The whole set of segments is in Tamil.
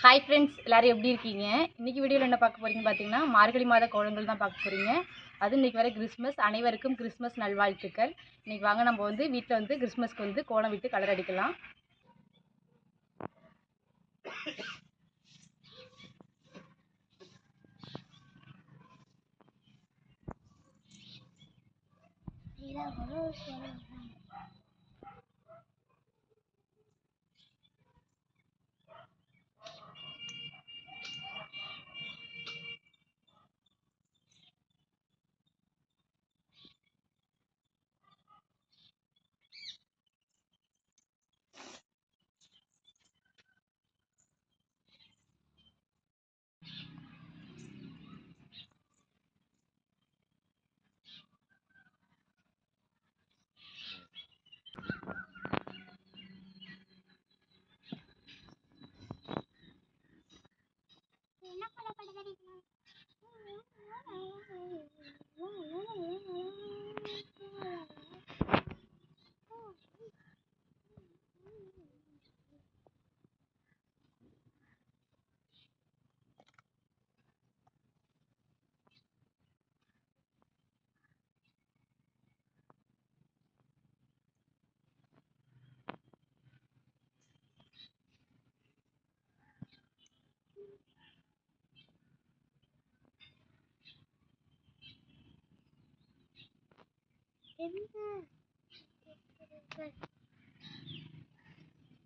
ஹாய் ஃப்ரெண்ட்ஸ், எல்லோரும் எப்படி இருக்கீங்க? இன்றைக்கி வீடியோவில் என்ன பார்க்க போகிறீங்கன்னு பார்த்தீங்கன்னா, மார்கழி மாத கோலங்கள் தான் பார்க்க போகிறீங்க. அது இன்றைக்கி வர கிறிஸ்மஸ். அனைவருக்கும் கிறிஸ்மஸ் நல்வாழ்த்துக்கள். இன்றைக்கி வாங்க நம்ம வீட்டில் கிறிஸ்மஸ்க்கு கோலம் விட்டு கலர் அடிக்கலாம்.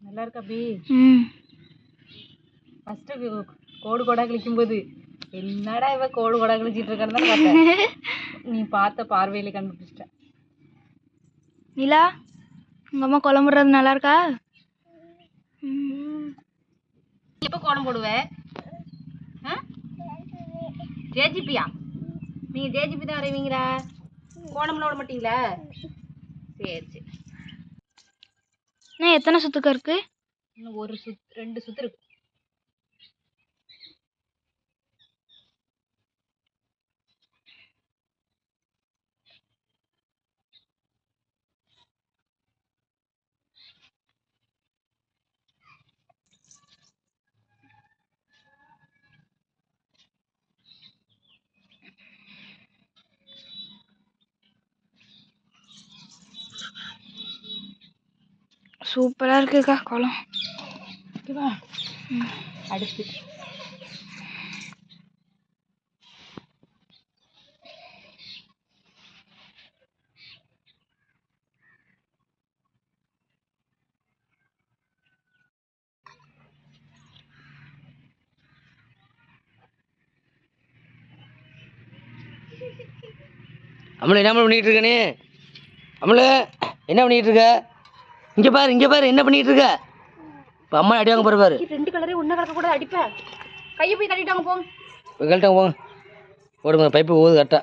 நல்லா இருக்கா அப்படி? ஃபர்ஸ்ட் கோடு கோடா கிழிக்கும்போது என்னடா இவ கோடு கோடா கிழிச்சிட்டு இருக்கான்னு தான் பார்த்தேன். நீ பார்த்த பார்வையில கண்டுபிடிச்சிட்ட. நிலா, உங்க அம்மா கோலம் போடுறது நல்லா இருக்கா? எப்போ கோலம் போடுவ? ஜேஜிபியா? நீங்க ஜேஜிபி தான் வரைவீங்களா? கோலம்லாம் விட மாட்டீங்களா? சரி சரி. நான் எத்தனை சுத்துக்க இருக்கு? இன்னும் ஒரு சுத்து, 2 சுத்து இருக்கு. சூப்பரா இருக்குக்கா கோலம். ஓகேவா? அடுத்து அம்மள என்ன பண்ணிட்டு இருக்க நீ? அம்மள என்ன பண்ணிட்டு இருக்க? இங்க பாரு, இங்க பாரு, என்ன பண்ணிட்டு இருக்க? இப்போ அம்மா அடிவாங்க போற பாரு. 2 கலரே ஒண்ணா கலக்க கூட அடிப்ப. கையை போய் தள்ளிட்டாங்க போங்க. கழட்டாங்க போங்க. ஓடுங்க, பைப்பு ஓது கரெக்டா.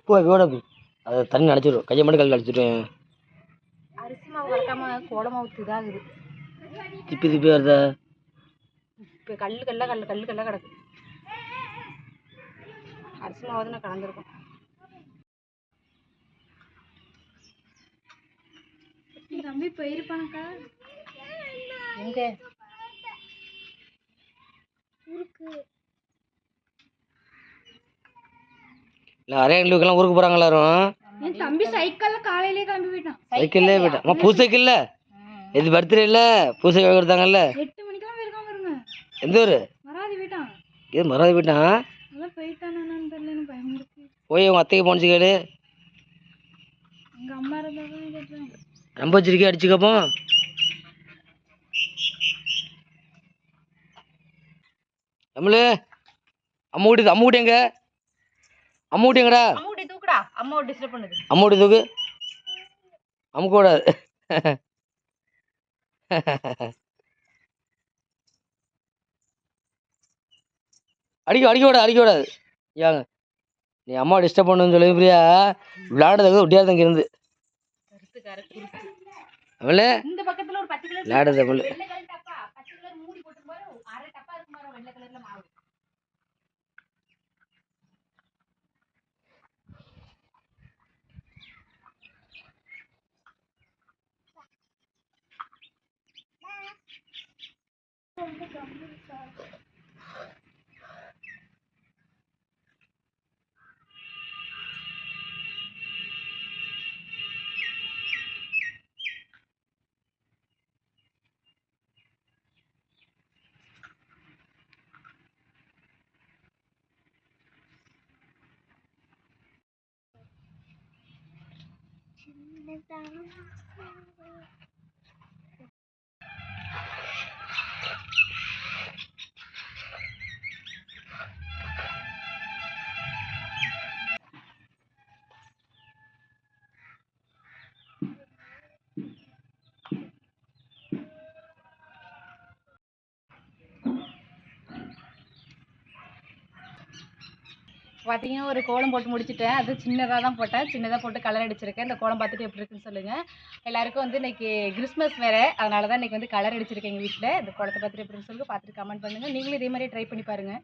போய் ஓட போய் அதை தண்ணி அடைச்சிடும். கையை மட்டும் கல் அடிச்சிடுவேன். அரிசி மாவு கலக்காம கோல மாவு இதாகுது. திப்பி திப்பி வருதா? இப்போ கல்லு கல்லா கிடக்கு. அரிசி மாவு தான் கலந்துருக்கும். தம்பி போயிருப்பானக்கா. எங்க இல்லை அரையாண்டுக்கெல்லாம் ஊருக்கு போகிறாங்க எல்லாரும். என் தம்பி சைக்கிள்ல காலையிலே கிளம்பி போயிட்டான். சைக்கிள்லே போயிட்டான். அம்மா பூசைக்கு இல்லை, இது பர்த்டே இல்லை, பூசை கொடுத்தாங்கல்ல. 8 மணிக்கெல்லாம் போயிருக்கான் பாருங்க. எந்த ஊர்? மராதி போயிட்டான். இது மறாதி போயிட்டான். அதான் போயிட்டானு தெரியல, பயம் இருக்கு. போய் உங்கள் அத்தைக்கு போனிச்சு கேளு. எங்க அம்மா இருந்தாலும் கேட்டேன். ரொம்ப வச்சிருக்கே, அடிச்சுக்கப்போ. நம்மளு அம்மா வீட்டு எங்க? அம்மா வீட்டு எங்கடா? அம்மா வீட்டு தூக்குடா. அம்மாவை டிஸ்டர்ப் பண்ணுது. அம்மா வீட்டு தூக்கு. அமுக்க கூடாது. அடிக்க கூடாது. ஏங்க நீ அம்மா டிஸ்டர்ப் பண்ணுன்னு சொல்லி பிரியா விளையாடுறது ஒட்டியா தங்க இருந்து அவளே இந்த பக்கத்துல ஒரு 10 கலர் விளையாடுறது அவளு. வெள்ளை கலர் டப்பா, 10 கலர் மூடி போட்டு பாரு. அரை டப்பா இருக்கு பாரு வெள்ளை கலர்ல மாவு. பார்த்தீங்கன்னா ஒரு கோலம் போட்டு முடிச்சிட்டேன். அது சின்னதாக தான் போட்டேன். சின்னதாக போட்டு கலர் அடிச்சிருக்கேன். இந்த கோலம் பார்த்துட்டு எப்படி இருக்குன்னு சொல்லுங்கள். எல்லாருக்கும் வந்து இன்னைக்கு கிறிஸ்மஸ் வேறு, அதனால தான் இன்னைக்கு வந்து கலர் அடிச்சிருக்கேன் எங்கள் வீட்டில். இந்த கோலத்தை பார்த்துட்டு எப்படின்னு சொல்லுங்கள். பார்த்துட்டு கமெண்ட் பண்ணுங்கள். நீங்களும் இதே மாதிரி ட்ரை பண்ணி பாருங்கள்.